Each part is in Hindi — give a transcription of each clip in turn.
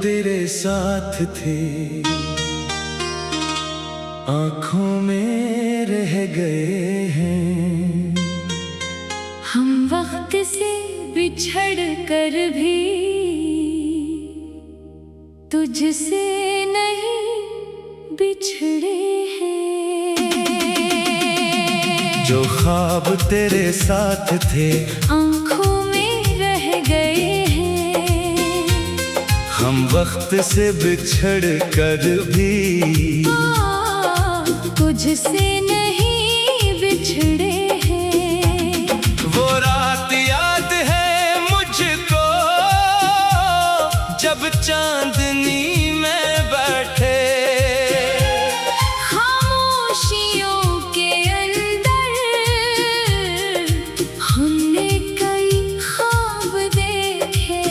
तेरे साथ थे, आँखों में रह गए हैं। हम वक्त से बिछड़ कर भी तुझसे नहीं बिछड़े हैं। जो ख्वाब तेरे साथ थे, आँखों में रह गए हैं। हम वक्त से बिछड़ कर भी तुझसे नहीं बिछड़े हैं। वो रात याद है मुझको, जब चांदनी में बैठे खामोशियों के अंदर हमने कई ख्वाब देखे।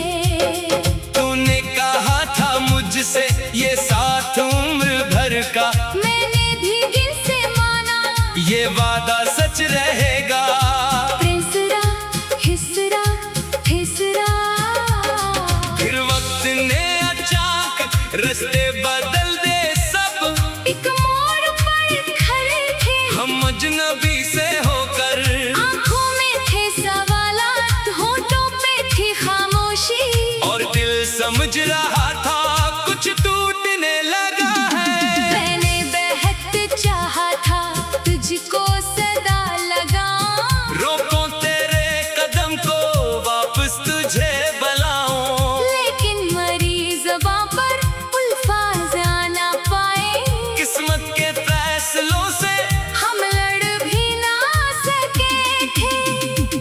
तूने कहा था मुझसे ये साथ उम्र भर का, मैंने भी दिल से माना ये वादा सच रहेगा। तीसरा हिसरा हिसरा, फिर वक्त ने अचानक रास्ते बदल दे सब। एक मोड़ पर खड़े थे हम अजनबी से होकर, आँखों में थे सवालात, होठों पे थी खामोशी, और दिल समझ रहा था कुछ टूटने लगा है। मैंने बेहद चाहा था तुझको सदा लगाऊं, रोको तेरे कदम को वापस तुझे बुलाऊं, लेकिन मरी ज़बां पर अल्फाज़ आ ना पाए। किस्मत के फैसलों से हम लड़ भी ना सके थे।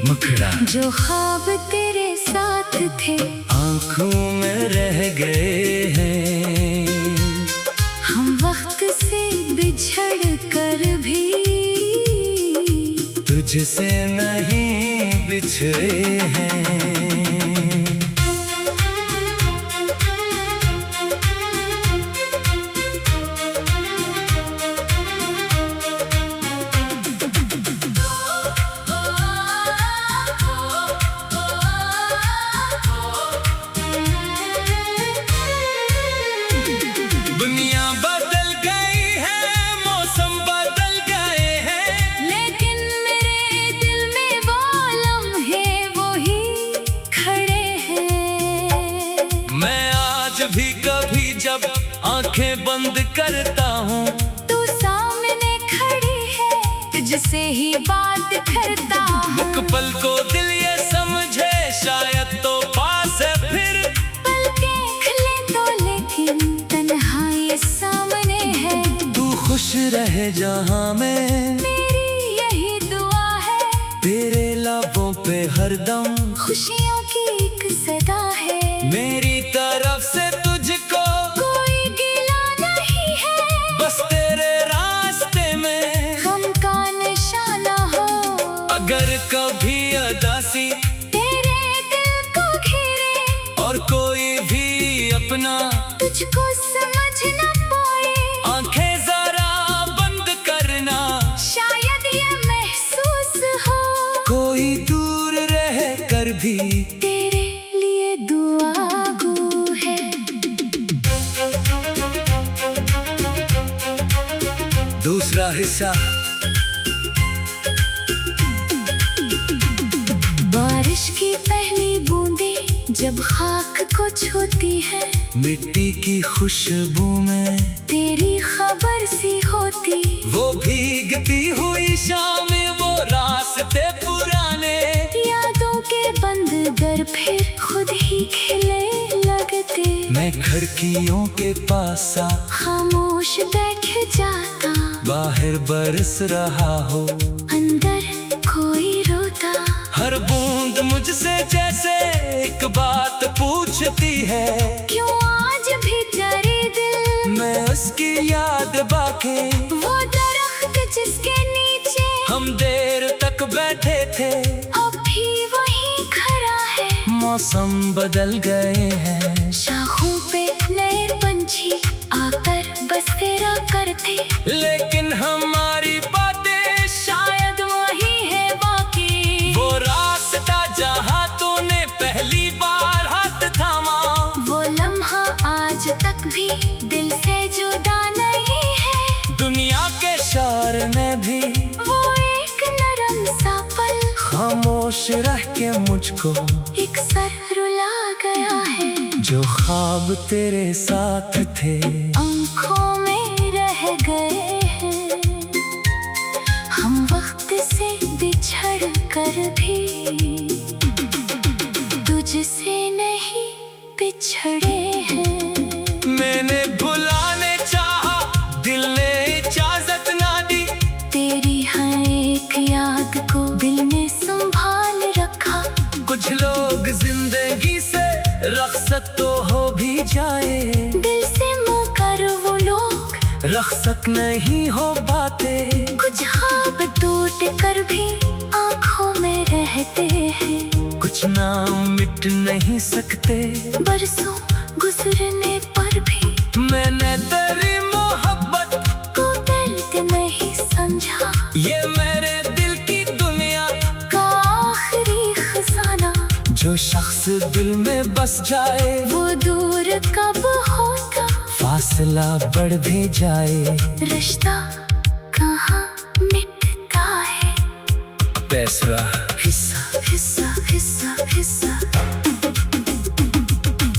मुखड़ा जो ख्वाब तेरे साथ थे, आँखों में रह गए हैं। हम वक्त से बिछड़ कर भी तुझसे नहीं बिछड़े हैं। दुनिया बदल गई है, मौसम बदल गए हैं, लेकिन मेरे दिल में वो लम्हे वही खड़े हैं। मैं आज भी कभी जब आंखें बंद करता हूँ, तू सामने खड़ी है, तुझसे ही बात करता हूँ। एक पल को दिल ये समझे शायद तो पास है फिर। पलकें खुले तो लेकिन तन्हाई सामने है। तू खुश रहे जहाँ में, मेरी यही दुआ है, तेरे लबों पे हरदम खुशियों की एक सदा है। मेरी तरफ से तुझको कोई गिला नहीं है, बस तेरे रास्ते में गम का निशाना हो। अगर कभी अदासी तेरे दिल को घेरे और कोई भी अपना तुझको समझ न पाए, आंखें जरा बंद करना, शायद ये महसूस हो कोई दूर रह कर भी तेरे लिए दुआ गो है। दूसरा हिस्सा। बारिश की पहली बूंदें जब खाक को छूती है, मिट्टी की खुशबू में तेरी खबर सी होती। वो भीगती हुई शाम, वो रास्ते पुराने, यादों के बंद दर फिर खुद ही खिले लगते। मैं खिड़कियों के पास आ, खामोश बैठ जाता, बाहर बरस रहा हो, अंदर कोई रोता। हर बूंद मुझसे जैसे एक बात पूछती है, क्यों आज भी तेरे दिल मैं उसकी याद बाके। वो दरख्त जिसके नीचे हम देर तक बैठे थे, अब भी वही खड़ा है। मौसम बदल गए हैं, शाखों पे नए पंछी आकर बस तेरा करते, लेकिन हमारी बातें शायद वही है बाकी। वो रास्ता जहाँ तूने पहली बार हाथ थामा, वो लम्हा के मुझको एक सर रुला गया है। जो ख्वाब तेरे साथ थे आंखों में रह गए हैं। हम वक्त से बिछड़ कर भी तुझसे नहीं बिछड़े हैं। मैंने भुलाने चाहा, दिल ने इजाजत ना दी। तेरी हर एक याद को दिल में संभाल रखा। कुछ लोग जिंदगी से रखसत तो हो भी जाए, दिल से मुकर वो लोग रखसत नहीं हो पाते। कुछ ख्वाब टूट कर भी आंखों में रहते हैं। कुछ नाम मिट नहीं सकते, बरसों गुजरने पर भी मैंने तेरी मोहब्बत को दर्द नहीं समझा। ये मेरे दिल की दुनिया का आखिरी खजाना। जो शख्स दिल में बस जाए वो दूर कब होगा, फासला बढ़ भी जाए। रिश्ता कहाँ मिटता है। पैसरा हिस्सा हिस्सा हिस्सा हिस्सा।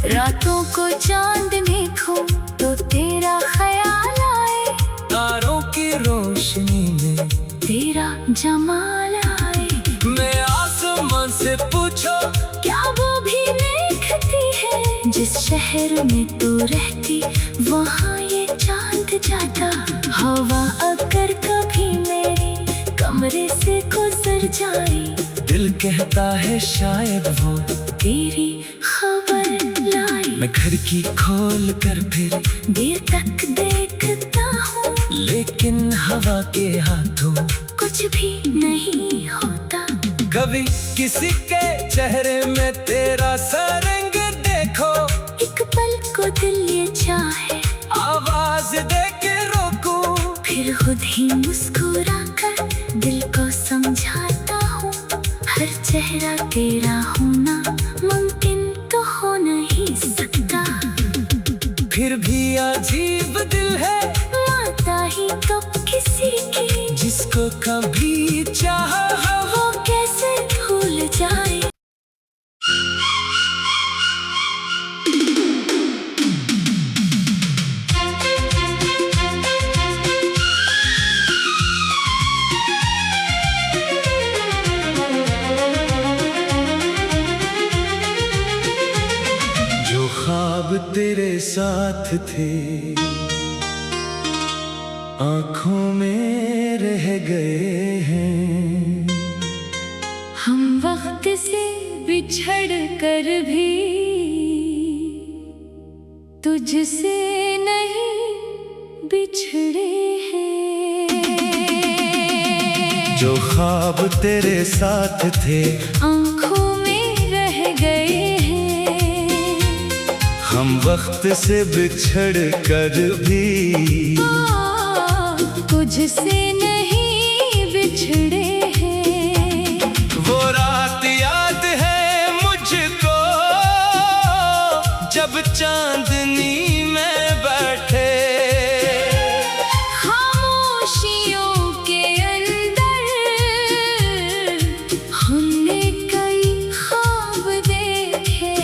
रातों को चांद देखो तो तेरा ख्याल आए। तारों की रोशनी में तेरा जमाल आए। मैं आसमान से पूछो क्या वो भी देखती है। जिस शहर में तू रहती वहाँ ये चांद जाता। हवा अगर कभी मेरे कमरे से गुजर जाए, दिल कहता है शायद वो तेरी खबर लाई। मैं खिड़की खोल कर फिर देर तक देखता हूँ, लेकिन हवा के हाथों कुछ भी नहीं होता। कभी किसी के चेहरे में तेरा सरंग देखो, एक पल को दिल ये चाहे आवाज दे के रोकूं। फिर खुद ही मुस्कुरा कर दिल को समझाता हूँ। हर चेहरा तेरा होना मुमकिन तो हो नहीं सकता। फिर भी अजीब दिल है माता ही तो किसी की, जिसको कभी चाहा वो कैसे भूल जाए। जो ख्वाब तेरे साथ थे आंखों में रह गए हैं। हम वक्त से बिछड़ कर भी तुझसे नहीं बिछड़े हैं। जो ख्वाब तेरे साथ थे आंखों में रह गए हैं। हम वक्त से बिछड़ कर भी तुझसे नहीं बिछड़े हैं। वो रात याद है मुझको जब चांदनी में बैठे खामोशियों के अंदर हमने कई ख्वाब देखे।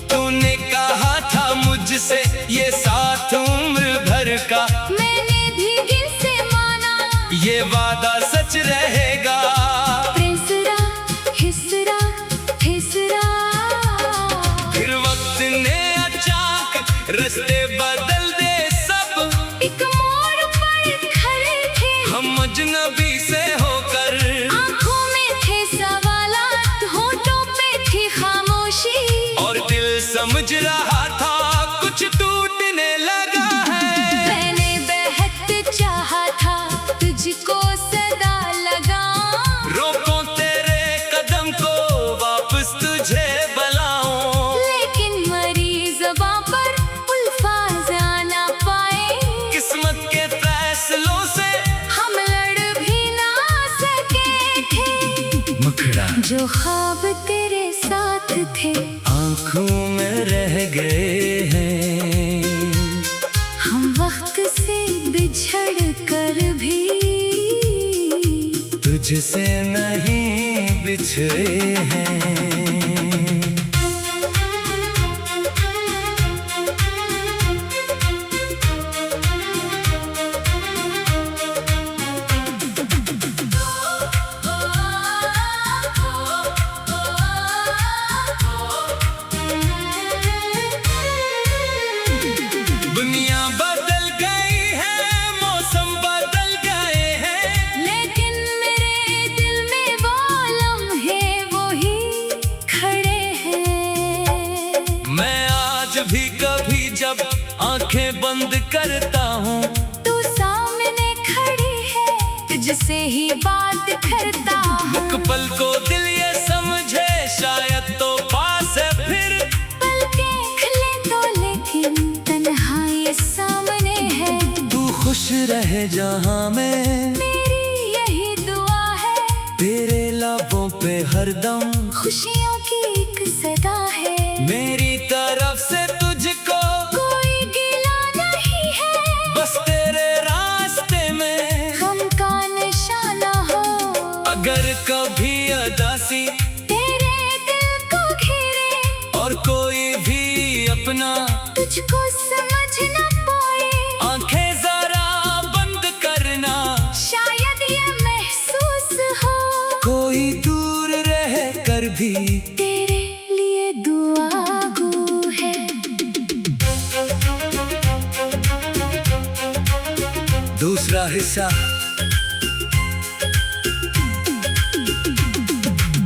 तूने कहा था मुझसे ये साथ उम्र भर का, मैंने भी दिल से माना ये वादा सच रहेगा। प्रेसरा हिसरा हिसरा। फिर वक्त ने अचानक रास्ते बदल दे सब। एक मोड़ पर खड़े थे हम अजनबी से होकर, आंखों में थे सवालात, होठों पे थी खामोशी। और दिल समझ रहा था कुछ टूटने लगा है। मैंने बेहद चाहा था तुझको सदा लगाऊं, रोको तेरे कदम को वापस तुझे बुलाऊं। लेकिन मरी ज़बां पर अल्फाज़ आ ना पाए। किस्मत के फैसलों से हम लड़ भी ना सके थे। मुखड़ा जो ख्वाब तेरे साथ थे आंखों में रह गए हैं। हम वक्त से बिछड़ कर भी तुझसे नहीं बिछड़े हैं। दुनिया बदल गई है, मौसम बदल गए हैं, लेकिन मेरे दिल में वो लम्हे वही खड़े हैं। मैं आज भी कभी जब आंखें बंद करता हूँ, तू सामने खड़ी है, तुझसे ही बात करता हूँ। एक पल को दिल ये समझे शायद तो पास है फिर, पलकें खिले तो लेकिन तन्हाई सामने है। तू खुश रहे जहाँ में, मेरी यही दुआ है, तेरे लबों पे हरदम खुशियों की एक सदा है। मेरी तरफ से तुझको कोई गिला नहीं है, बस तेरे रास्ते में गम का निशाना हो। अगर कभी उदासी तेरे दिल को घेरे और कोई भी अपना तुझको समझ न पाए, आंखें जरा बंद करना, शायद ये महसूस हो कोई दूर रह कर भी तेरे लिए दुआ गो है। दूसरा हिस्सा।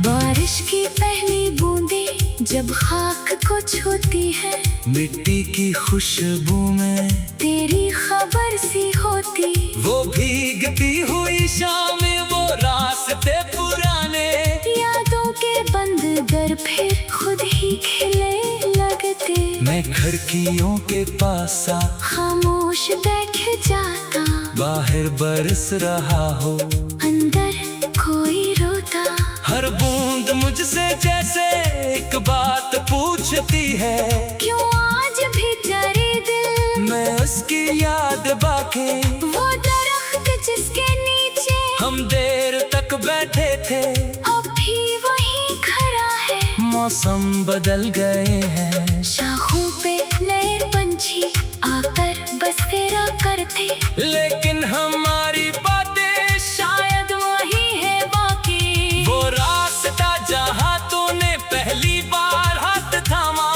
बारिश की पहली बूंदें जब खाक को छूती है, मिट्टी की खुशबू में तेरी खबर सी होती। वो भीगती हुई शामें, वो रास्ते पुराने, यादों के बंद दर फिर खुद ही खिले लगते। मैं खिड़कियों के पास आ, खामोश बैठ जाता, बाहर बरस रहा हो, अंदर कोई रोता। हर बूंद मुझसे जैसे एक बात पूछती है, क्यों आज भी तेरे दिल मैं उसकी याद बाकी। वो दरख्त जिसके नीचे हम देर तक बैठे थे, अब भी वही खड़ा है। मौसम बदल गए हैं, शाखों पे नए पंछी आकर बस तेरा करते, लेकिन हमारी बातें शायद वही है बाकी। वो रास्ता जहाँ तूने पहली बार हाथ थामा,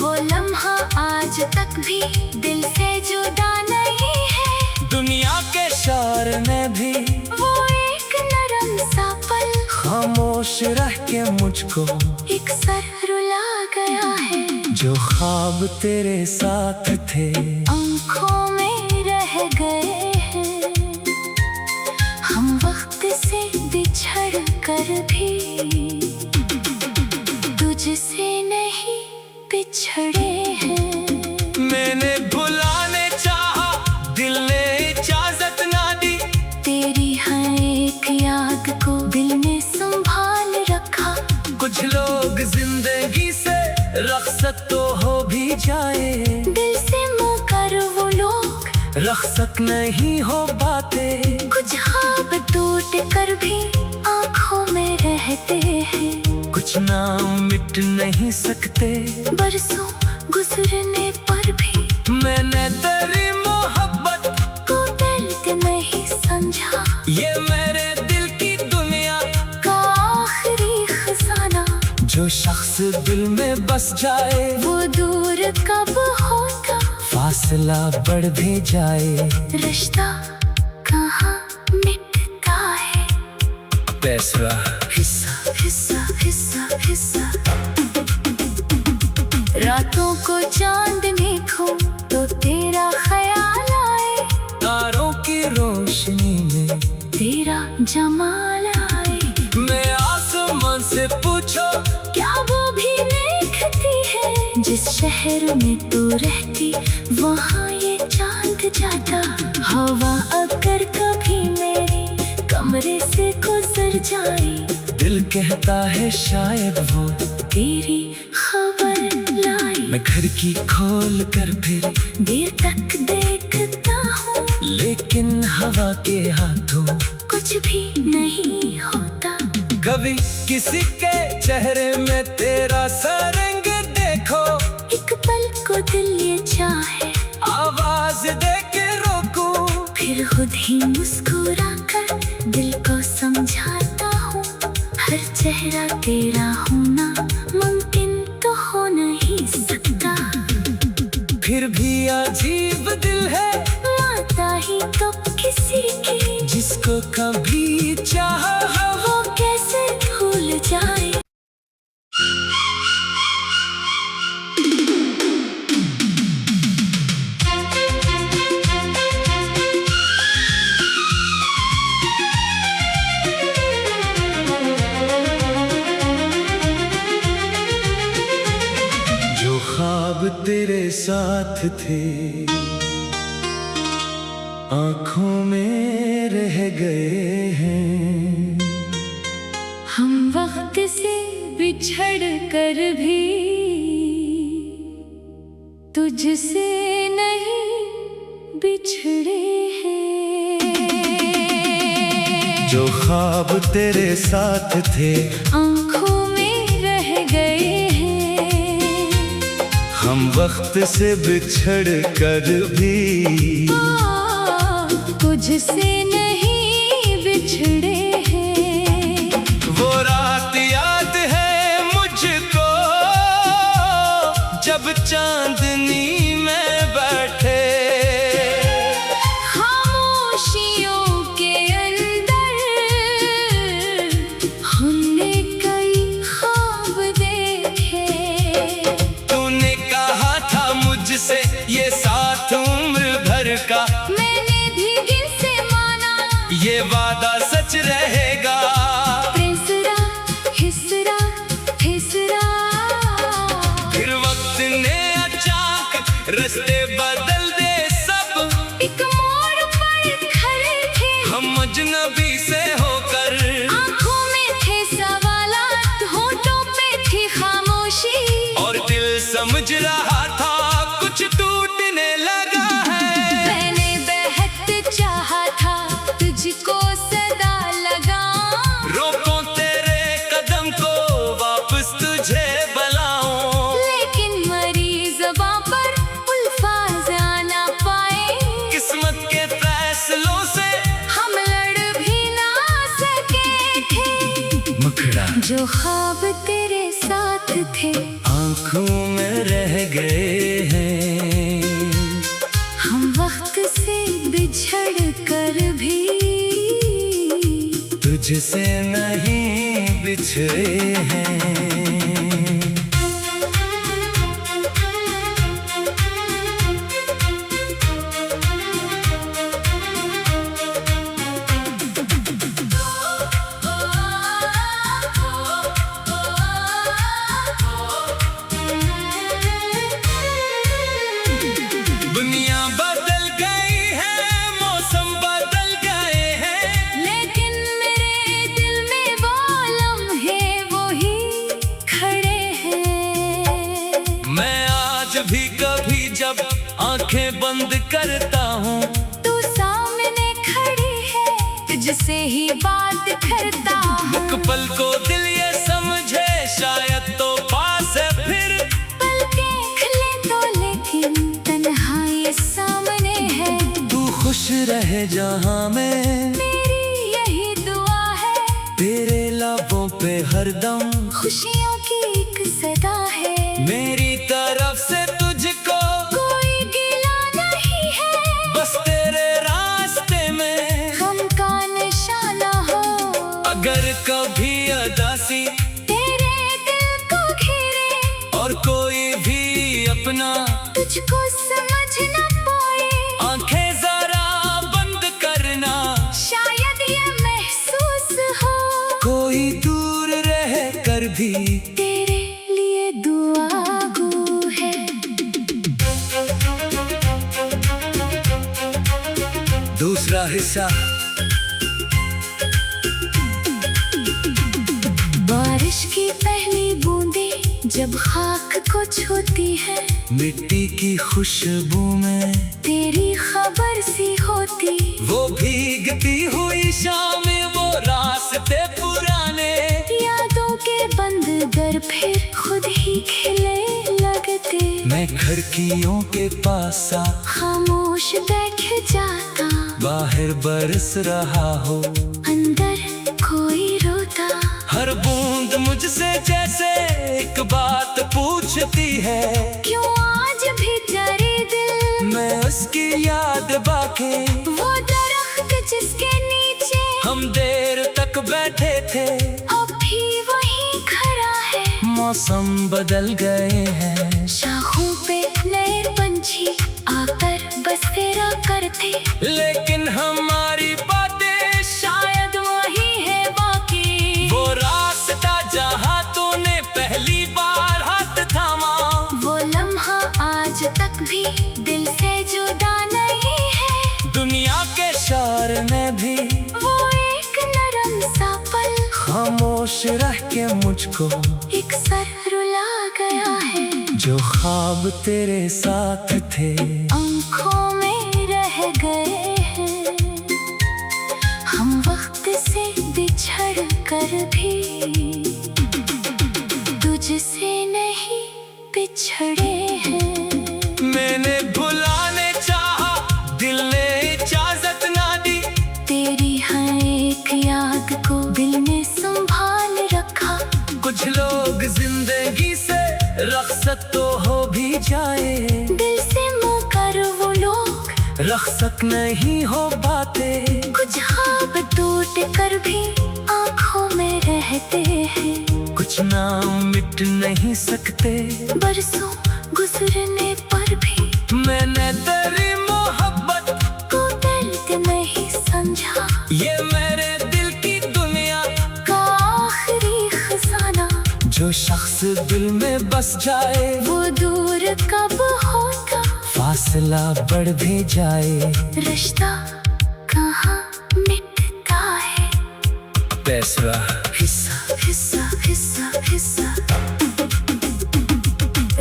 वो लम्हा आज तक भी दिल से जुदा नहीं है। दुनिया के शोर में भी वो एक नरम सा पल खामोश रह के मुझको एक सर रुला गया है। जो ख्वाब तेरे साथ थे आँखों में रह गए हैं, हम वक्त से बिछड़ कर भी तुझसे नहीं बिछड़े हैं। मैंने भुलाने चाहा, दिल ने इजाजत ना दी, तेरी हर एक याद को दिल में संभाल रखा। कुछ लोग जिंदगी से रखसत तो हो भी जाए, दिल से मुकर वो लोग रखसत नहीं हो बातें, कुछ ख्वाब टूट कर भी आँखों में रहते हैं। कुछ नाम मिट नहीं सकते, बरसों गुजरने पर भी मैंने तेरी मोहब्बत को दर्द नहीं समझा। ये मेरे दिल की दुनिया का आखिरी खजाना, जो शख्स दिल में बस जाए, वो दूर कब होता, फासला बढ़ भी जाए, रिश्ता कहाँ मिटता है। पैसरा हिस्सा हिस्सा हिस्सा हिस्सा। रातों को चांदनी खो तो तेरा ख्याल आए, तारों की रोशनी में तेरा जमाल आए। मैं आसमान से पूछो, क्या वो भी देखती है, जिस शहर में तू रहती वहाँ ये चांद जाता। हवा अगर कभी मेरे कमरे से गुजर जाए, दिल कहता है शायद वो तेरी खबर लाई। मैं खिड़की खोल कर फिर देर तक देखता हूँ, लेकिन हवा के हाथों कुछ भी नहीं होता। कभी किसी के चेहरे में तेरा सा रंग देखो, एक पल को दिल ये चाहे आवाज दे के रोको, फिर खुद ही मुस्कुरा कर दिल को समझाता हूँ, हर चेहरा तेरा होना मुमकिन तो हो नहीं सकता। फिर भी अजीब दिल है माता ही तो किसी की, जिसको कभी चाहा वो कैसे भूल जाए। जो ख्वाब तेरे साथ थे आँखों में रह गए हैं, हम वक्त से बिछड़ कर भी तुझसे नहीं बिछड़े हैं। जो ख्वाब तेरे साथ थे आँखों में रह गए हैं, हम वक्त से बिछड़ कर भी तुझसे नहीं बिछड़े हैं। वो रात याद है मुझको जब चांदनी में बैठे, खामोशियों के अंदर हमने कई ख्वाब देखे। तूने कहा था मुझसे ये साथ उम्र भर का, मैंने भी दिल से माना ये वादा सच रहेगा। तीसरा हिस्सा हिस्सा, फिर वक्त ने अचानक रास्ते बदल दे सब, एक मोड़ पर खड़े थे हम अजनबी से होकर, आँखों में थे सवालात, होठों पे थी खामोशी, और दिल समझ रहा था कुछ टूटने लगा है। मैंने बेहद चाहा था तुझको सदा लगाऊं, रोको तेरे कदम को वापस तुझे बुलाऊं, लेकिन मरी ज़बां पर अल्फाज़ आ ना पाए। किस्मत के फैसलों से हम लड़ भी ना सके थे, मुखड़ा जो ख्वाब तेरे साथ थे आँखों में रह गए हैं, हम वक्त से बिछड़ कर भी तुझसे नहीं बिछड़े हैं। दुनिया बदल गई है, मौसम बदल गए हैं, लेकिन मेरे दिल में वो लम्हे वही खड़े हैं। मैं आज भी कभी जब आंखें बंद करता हूँ, तू सामने खड़ी है तुझसे ही बात करता हूँ। पल को दिल ये समझे शायद तो पास है, फिर पलकें खुले तो लेकिन तन्हाई सामने है। तू खुश रहे जहाँ में, मेरी यही दुआ है, तेरे लबों पे हरदम खुशियों की एक सदा है। मेरी तरफ से तुझको कोई गिला नहीं है, बस तेरे रास्ते में गम का निशाना हो। अगर कभी अदासी तेरे दिल को घेरे और कोई भी अपना तुझको समझ न पाए, आंखें जरा बंद करना, शायद ये महसूस हो कोई दूर रह कर भी तेरे लिए दुआ गो है। दूसरा हिस्सा। बारिश की पहली बूंदें जब खाक को छूती है, मिट्टी की खुशबू में तेरी खबर सी होती। वो भीगती हुई शाम, वो रास्ते पुराने पर फिर खुद ही खिले लगते। मैं खिड़कियों के पास आ खामोश बैठ जाता, बाहर बरस रहा हो, अंदर कोई रोता। हर बूंद मुझसे जैसे एक बात पूछती है, क्यों आज भी डरे दिल। मैं उसकी याद बाके, वो दरख्त जिसके नीचे हम देर तक बैठे थे, अब भी वही खड़ा है। मौसम बदल गए हैं, शाखों पे नए पंछी आकर बस तेरा करते, लेकिन हमारी बातें शायद वही है बाकी। वो रास्ता जहाँ तूने पहली बार हाथ थामा, वो लम्हा आज तक भी दिल से जुदा नहीं है। दुनिया के शोर में भी वो एक नरम सा पल खामोश रह के मुझको एक सर रुला गया है। जो ख्वाब तेरे साथ थे आँखों में रह गए हैं, हम वक्त से बिछड़ कर भी तुझसे नहीं बिछड़े हैं। मैंने भुलाने चाहा, दिल ने इजाजत ना दी, तेरी हर एक याद को दिल ने संभाल रखा। कुछ लोग जिंदगी से रखसत तो हो भी जाए, दिल से मुकर वो लोग रखसत नहीं हो पाते, कुछ ख्वाब टूट कर भी आँखों में रहते हैं। कुछ नाम मिट नहीं सकते, बरसों गुजरने पर भी मैंने तेरी मोहब्बत को दर्द नहीं समझा। ये मेरे दिल की दुनिया का आखिरी खजाना, जो शख्स दिल में बस जाए वो दूर कब होगा, फासला बढ़ भी जाए, रिश्ता कहाँ मिटता है। पैसा हिस्सा हिस्सा हिस्सा हिस्सा,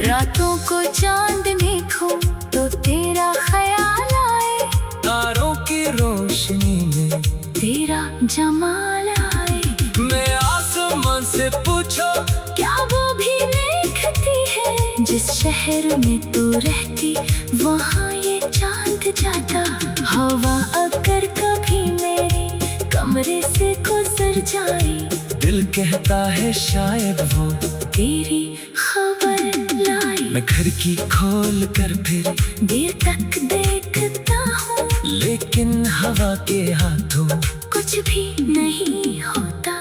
रातों को चांदनी खो तो तेरा ख्याल आए, तारों की रोशनी में तेरा जमाल आए। मैं आसमान से पूछो क्या वो भी देखती है, जिस शहर में तू रहती वहाँ ये चांद जाता। हवा अगर कभी मेरे कमरे से गुजर जाए, दिल कहता है शायद वो तेरी खबर लाई। मैं खिड़की खोल कर फिर देर तक देखता हूँ, लेकिन हवा के हाथों कुछ भी नहीं होता।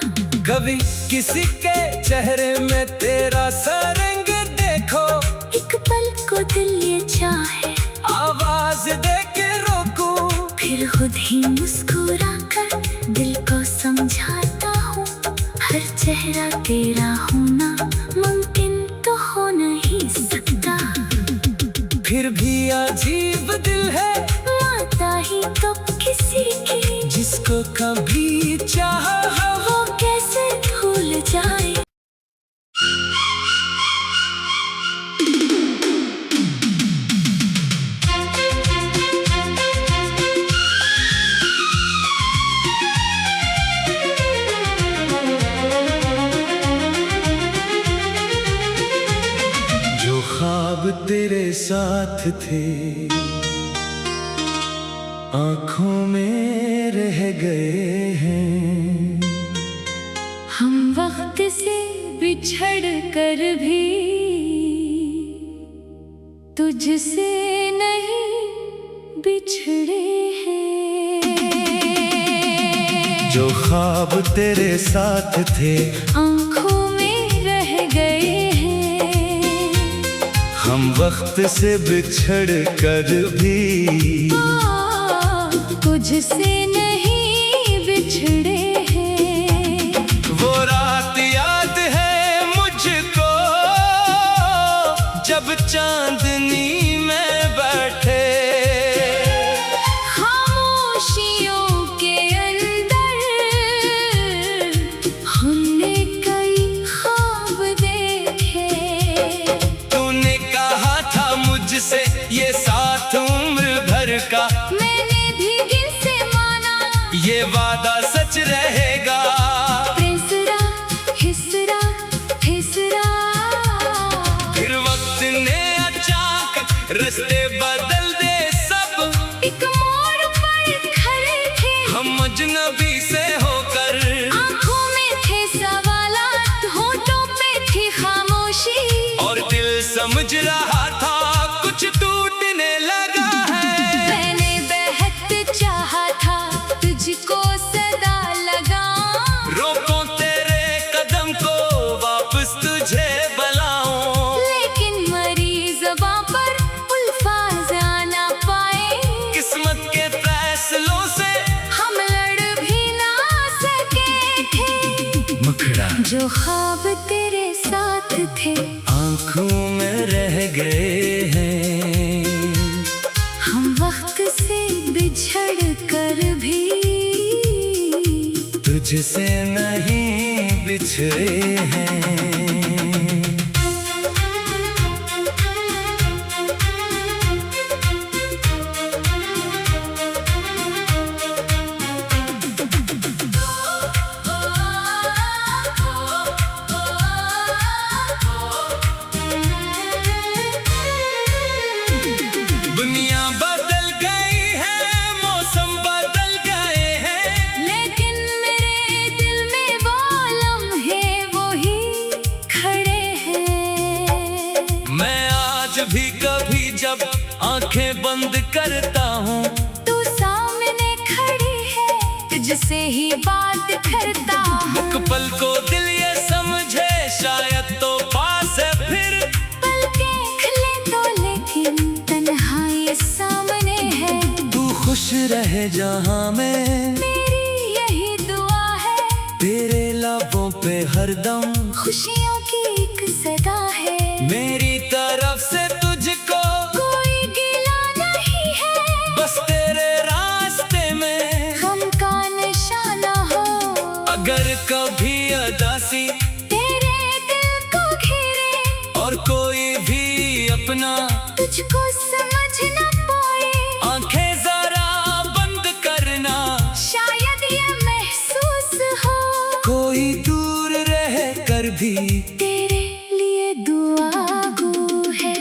कभी किसी के चेहरे में तेरा सरंग देखो, एक पल को दिल ये चाहे आवाज दे के रोको, फिर खुद ही मुस्कुरा कर दिल को समझाता हूँ। हर चेहरा तेरा होना मुमकिन तो हो नहीं सकता, फिर भी अजीब दिल है माता ही तो किसी की, जिसको कभी चाहा वो कैसे भूल जाए। जो ख्वाब तेरे साथ थे आँखों में रह गए हैं, हम वक्त से बिछड़ कर भी तुझसे नहीं बिछड़े हैं। जो ख्वाब तेरे साथ थे आँखों में रह गए हैं, हम वक्त से बिछड़ कर भी तुझसे नहीं बिछड़े हैं। वो रात याद है मुझको जब चांदनी में बैठे, खामोशियों के अंदर हमने कई ख्वाब देखे। तूने कहा था मुझसे ये साथ उम्र भर का, मैंने भी दिल से माना ये वादा सच रहेगा। हिसरा हिसरा हिसरा रास्ते बदल दे सब। एक मोड़ पर खड़े थे हम अजनबी से होकर, आंखों में थे सवालात, होठों पे थी खामोशी, और दिल समझ रहा था कुछ टूटने लगा है। मैंने बेहद चाहा था तुझको सदा लगाऊं, रोको तेरे कदम को वापस तुझे बुलाऊं, लेकिन मरी ज़बां पर अल्फाज़ आ ना पाए। किस्मत के फैसलों से हम लड़ भी ना सके थे, मुखड़ा जो ख्वाब तेरे साथ थे आंखों में रह गए हैं। हम वक्त से बिछड़ कर भी तुझसे नहीं बिछड़े हैं। दुनिया बदल गई है, मौसम बदल गए हैं, लेकिन मेरे दिल में वो लम्हे वही खड़े हैं। मैं आज भी कभी जब आंखें बंद करता हूँ, तू सामने खड़ी है, तुझसे ही बात करता हूँ। एक पल को दिल ये समझे शायद तो पास है फिर, पलकें खुले तो लेकिन तन्हाई सामने है। तू खुश रहे जहाँ में, मेरी यही दुआ है, तेरे लबों पे हरदम खुशियों की एक सदा है। मेरी तरफ से तुझको कोई गिला नहीं है, बस तेरे रास्ते में गम का निशाना हो। अगर कभी अदासी तेरे दिल को घेरे और कोई भी अपना तुझको समझ न पाए, आंखें जरा बंद करना, शायद ये महसूस हो कोई दूर रह कर भी तेरे लिए दुआ गो है।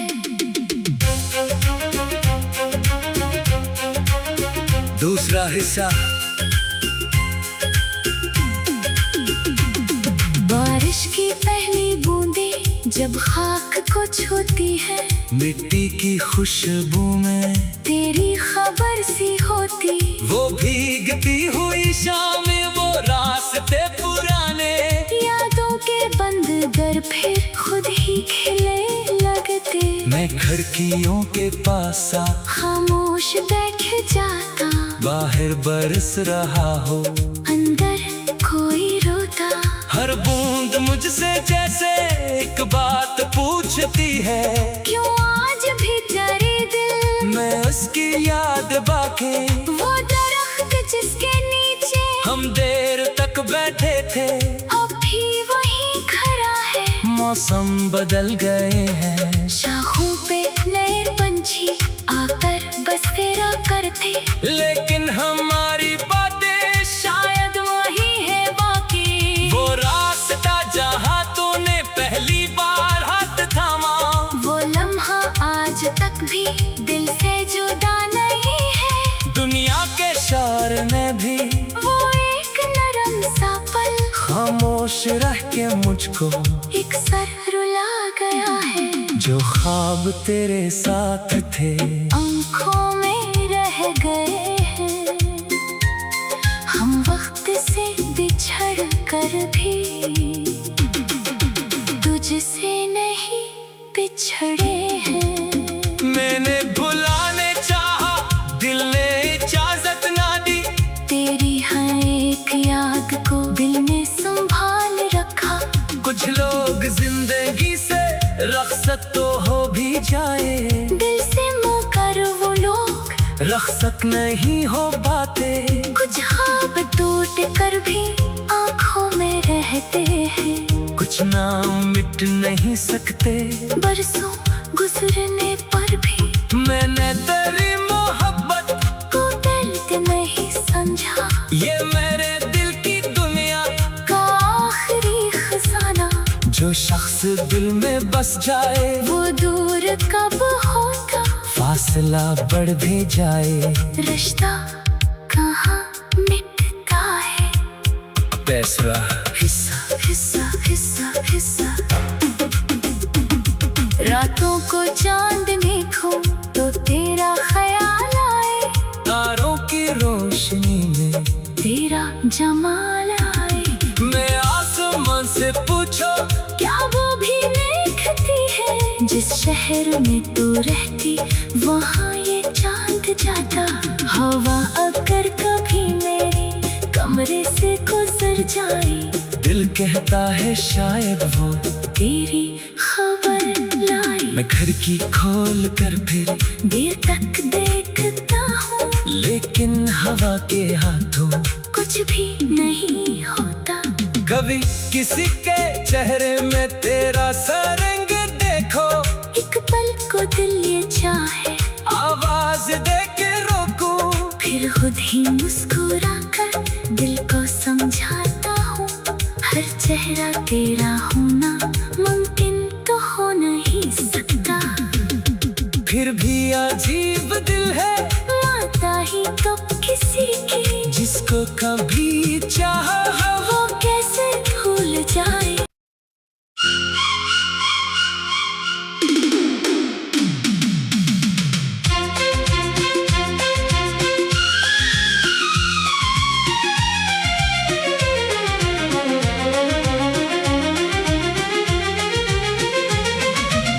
दूसरा हिस्सा। बारिश की पहली बूंदें जब खाक को छूती है, मिट्टी की खुशबू में तेरी खबर सी होती। वो भीगती हुई शामें, वो रास्ते पुराने, यादों के बंद दर फिर खुद ही खिले लगते। मैं खिड़कियों के पास आ, खामोश बैठ जाता, बाहर बरस रहा हो, अंदर कोई रोता। हर बूंद मुझसे जैसे एक बात पूछती है, क्यों आज भी तेरे दिल मैं उसकी याद बाके। वो दरख्त जिसके नीचे हम देर तक बैठे थे, अब भी वही खड़ा है। मौसम बदल गए हैं, शाखों पे नए पंछी आकर बस तेरा करते, लेकिन हमारी बातें शायद वही है बाकी। वो रास्ता जहाँ तूने पहली बार हाथ थामा, वो लम्हा आज तक भी दिल से जुदा नहीं है। दुनिया के शोर में भी वो एक नरम सा पल खामोश रह के मुझको एक सर रुला गया है, जो ख्वाब तेरे साथ थे आंखों में रह गए हैं। हम वक्त से बिछड़ कर भी तुझसे नहीं बिछड़े हैं। मैंने भुलाने चाहा, दिल ने इजाजत ना दी, तेरी हर एक याद को दिल में संभाल रखा। कुछ लोग जिंदगी से रखसत तो हो भी जाए, दिल से मुकर वो लोग रखसत नहीं हो पाते। कुछ ख्वाब टूट कर भी आंखों में रहते हैं, कुछ नाम मिट नहीं सकते, बरसों गुजरने पर भी मैंने तेरी मोहब्बत को दर्द नहीं समझा। ये मेरे दिल की दुनिया का आखिरी खजाना, जो शख्स दिल में बस जाए वो दूर कब होगा फासला बढ़ भी जाए, रिश्ता कहाँ मिटता है। फैसला हिस्सा हिस्सा हिस्सा हिस्सा। रातों को चांद देखो तो तेरा ख्याल आए, तारों की रोशनी में तेरा जमाल आए। मैं आसमान से पूछो, क्या वो भी देखती है जिस शहर में तू रहती, वहाँ ये चांद जाता। हवा अगर कभी मेरे कमरे से गुजर जाए, दिल कहता है शायद वो तेरी खबर लाए। मैं खिड़की खोल कर फिर देर तक देखता हूँ, लेकिन हवा के हाथों कुछ भी नहीं होता। कभी किसी के चेहरे में तेरा सा रंग देखो, एक पल को दिल ये चाहे आवाज दे के रोकूं, फिर खुद ही मुस्कुरा कर दिल को समझाता हूँ। हर चेहरा तेरा होना मुमकिन तो हो नहीं सकता। फिर भी अजीब दिल है माता ही तो किसी की, जिसको कभी चाहा हो। वो कैसे भूल जाए।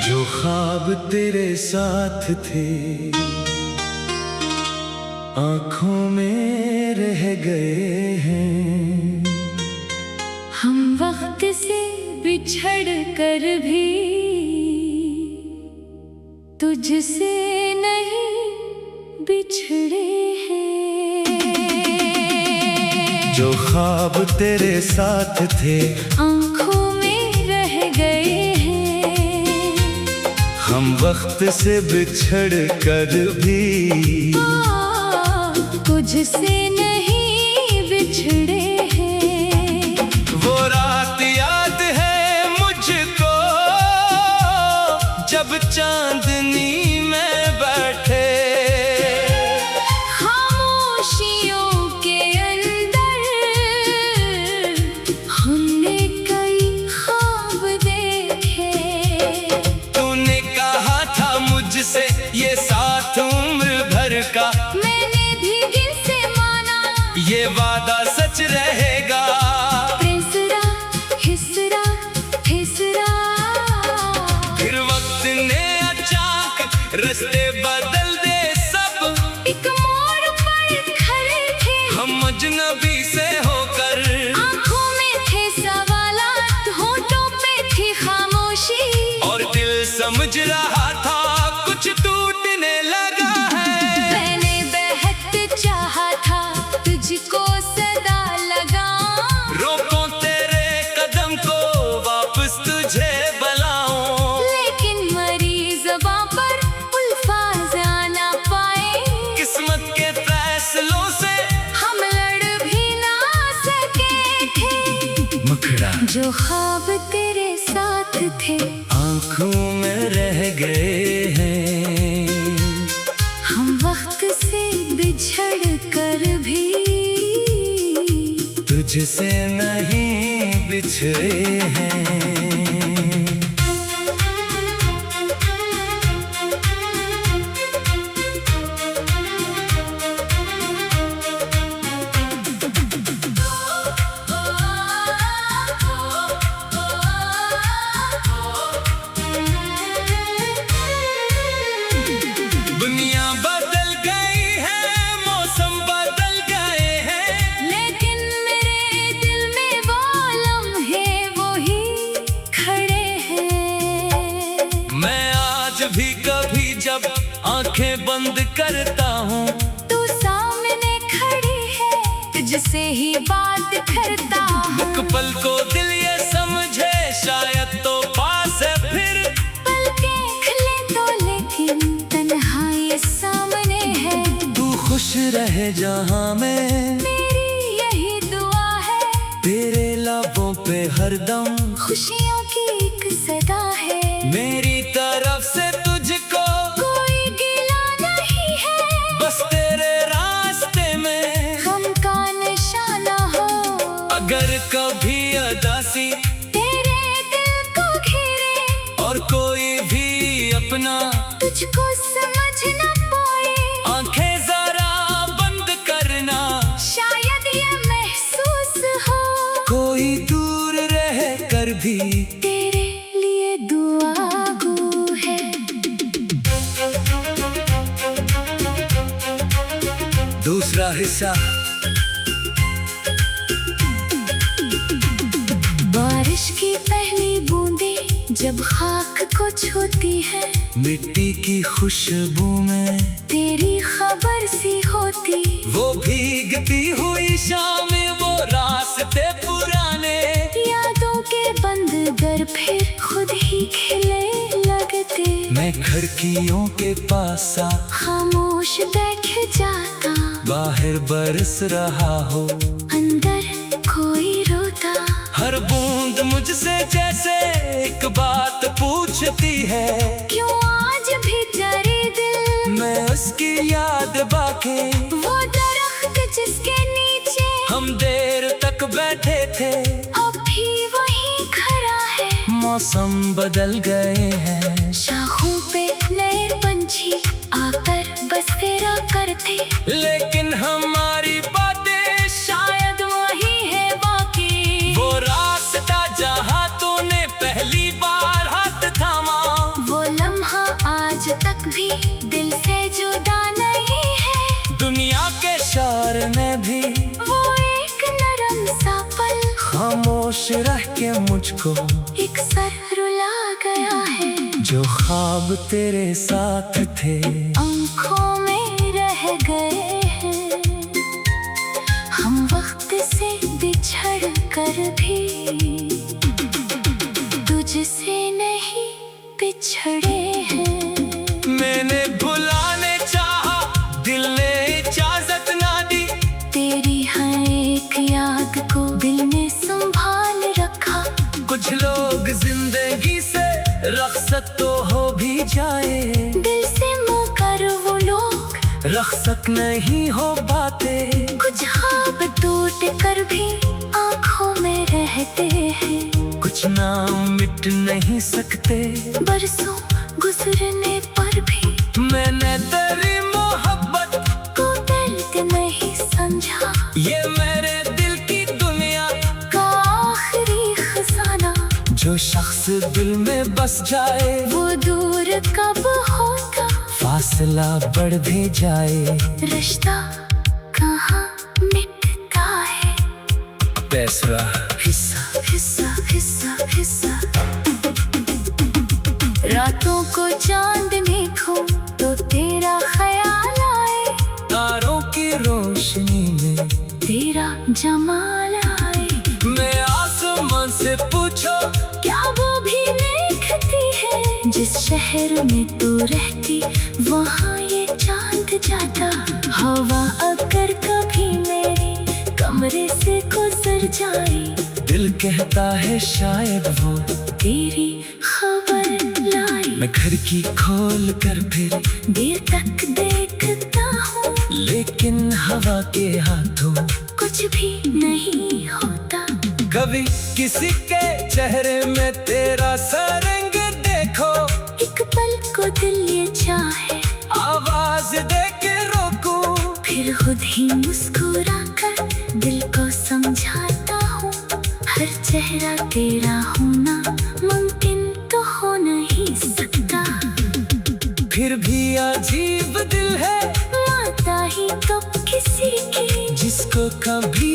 जो ख्वाब तेरे साथ थे आँखों में रह गए हैं, हम वक्त से बिछड़ कर भी तुझसे नहीं बिछड़े हैं। जो ख्वाब तेरे साथ थे आँखों में रह गए हैं, हम वक्त से बिछड़ कर भी तुझसे नहीं बिछड़े हैं। वो रात याद है मुझको जब चांदनी में बैठे, खामोशियों के अंदर हमने कई ख्वाब देखे। तूने कहा था मुझसे ये साथ उम्र भर का, मैंने भी दिल से माना ये वादा सच रहेगा। तीसरा हिस्सा हिस्सा। फिर वक्त ने अचानक रास्ते बदल दे सब, एक मोड़ पर खड़े थे हम अजनबी से होकर, आँखों में थे सवालात, होठों पे थी खामोशी, और दिल समझ रहा था कुछ टूटने लगा है। मैंने बहक चाहा था तुझको सदा लगाऊं, रोको तेरे कदम को वापस तुझे बुलाऊं, लेकिन मरी ज़बां पर अल्फाज़ आ ना पाए। किस्मत के फैसलों से हम लड़ भी ना सके थे। मुखड़ा जो ख्वाब तेरे साथ थे आँखों में रह गए हैं, हम वक्त से बिछड़ कर भी तुझसे नहीं बिछड़े हैं। दुनिया बदल गई है, मौसम बदल गए हैं, लेकिन मेरे दिल में वो लम्हे वही खड़े हैं। मैं आज भी कभी जब आंखें बंद करता हूँ, तू सामने खड़ी है तुझसे ही बात करता हूँ। एक पल को दिल ये समझे शायद तो पास है फिर, पलकें खिले तो लेकिन तन्हाई सामने है। तू खुश रहे जहाँ में, मेरी यही दुआ है, तेरे लबों पे हरदम खुशियों की एक सदा है। मेरी तरफ से तुझको कोई गिला मुझको समझ न पाए। आंखें जरा बंद करना, शायद ये महसूस हो कोई दूर रह कर भी तेरे लिए दुआ गो है। दूसरा हिस्सा। बारिश की पहली बूंदें जब खाक को छूती है, मिट्टी की खुशबू में तेरी खबर सी होती। वो भीगती हुई शामें, वो रास्ते पुराने, यादों के बंद दर फिर खुद ही खिले लगते। मैं खिड़कियों के पास आ, खामोश बैठ जाता, बाहर बरस रहा हो, अंदर कोई रोता। हर बूंद मुझसे जैसे एक बात पूछती है, क्यों आज भी तेरे दिल मैं उसकी याद बाके। वो दरख्त जिसके नीचे हम देर तक बैठे थे, अब भी वही खड़ा है। मौसम बदल गए हैं, शाखों पे नए पंछी आकर बस तेरा करते, लेकिन हमारी बातें शायद वही है बाकी। वो रास्ता जहाँ तूने पहली बार हाथ थामा, वो लम्हा आज तक भी दिल से जुदा नहीं है। दुनिया के शोर में भी वो एक नरम सा पल खामोश रह के मुझको एक सर रुला गया है। जो ख्वाब तेरे साथ थे आँखों में रह गए हैं, हम वक्त से बिछड़ कर भी तुझसे नहीं बिछड़े हैं। मैंने भुलाने चाहा, दिल ने इजाजत ना दी, तेरी हर एक याद को दिल ने संभाल रखा। कुछ लोग जिंदगी से रखसत तो हो भी जाए, दिल से मुकर वो लोग रखसत नहीं हो बातें। कुछ ख्वाब टूट कर भी आँखों में रहते हैं, कुछ नाम मिट नहीं सकते, बरसों गुजरने पर भी मैंने तेरी मोहब्बत को दर्द नहीं समझा। ये मेरे दिल की दुनिया का आखिरी खजाना, जो शख्स दिल में बस जाए, वो दूर कब होता, फासला बढ़ भी जाए, रिश्ता कहाँ मिटता है। तीसरा हिस्सा। हिस्सा हिस्सा हिस्सा। रातों को चांद देखो तो तेरा ख्याल आए, तारों की रोशनी में तेरा जमाल आए। मैं आसमान से पूछो, क्या वो भी देखती है जिस शहर में तू रहती, वहाँ ये चांद जाता। हवा अगर कभी मेरे कमरे से गुजर जाए, दिल कहता है शायद वो तेरी खबर लाई। मैं खिड़की खोल कर फिर देर तक देखता हूँ, लेकिन हवा के हाथों कुछ भी नहीं होता। कभी किसी के चेहरे में तेरा सरंग देखो, एक पल को दिल ये चाहे आवाज दे के रोको, फिर खुद ही मुस्कुरा कर दिल को समझाता हूँ, हर चेहरा तेरा होना मुमकिन तो हो नहीं सकता। फिर भी अजीब दिल है माता ही तो किसी की जिसको कभी